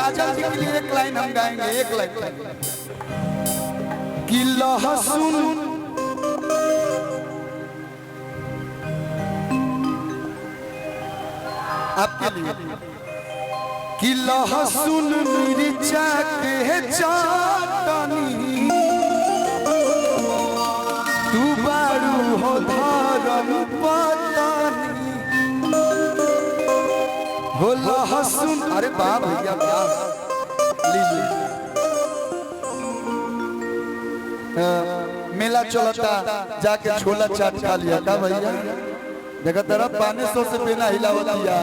काजल जी के लिए एक लाइन हम गाएंगे, एक लाइन कि लहसुन आपके लिए कि लहसुन मिर्चा के चाटनी तू बारू हो धर्म पत्नी हो लहसुन। अरे वाह भैया लीजिए। मेला चलता जाके छोला चाट खा लिया था भैया, देखा तेरा 500 से बिना हिलावतिया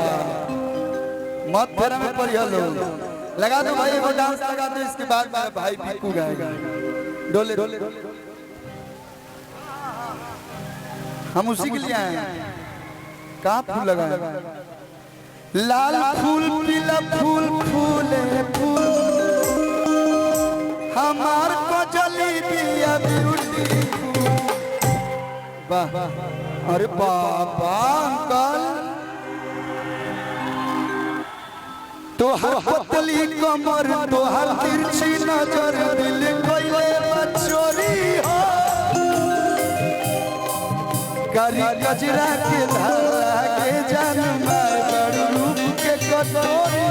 मत फेरा में पड़ी लो। लगा दो भाई वो डांस लगा दो, इसके बाद में भाई पीकू गाएगा। डोले डोले हम उसी के लिए आए हैं। कहाँ फूल लगाए? लाल फूल पीला फूल फूले फूल हमार को जली दिया ब्यूटी। वाह अरे बाबा अंकल तो हर पतली कमर तो हर तिरछी नजर दिल कोई बचोरी हो करी गजरा के धारा के जान मार बड़ रूप के कटोरी।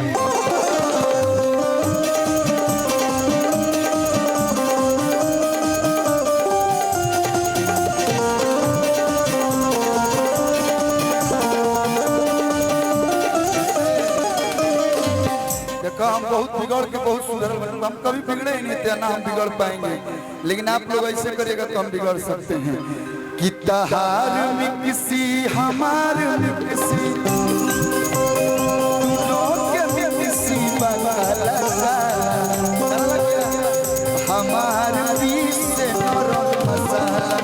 हम बहुत बिगड़ के बहुत सुधर, हम कभी बिगड़े ही नहीं थे ना हम बिगड़ पाएंगे, लेकिन आप लोग ऐसे करिएगा तो हम बिगड़ सकते हैं। कि तहार में किसी हमार में किसी के किसी हमार बीच से नरम मसाला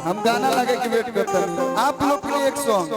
हम गाना लगे कि वेट करते हैं आप लोग के लिए एक सॉन्ग।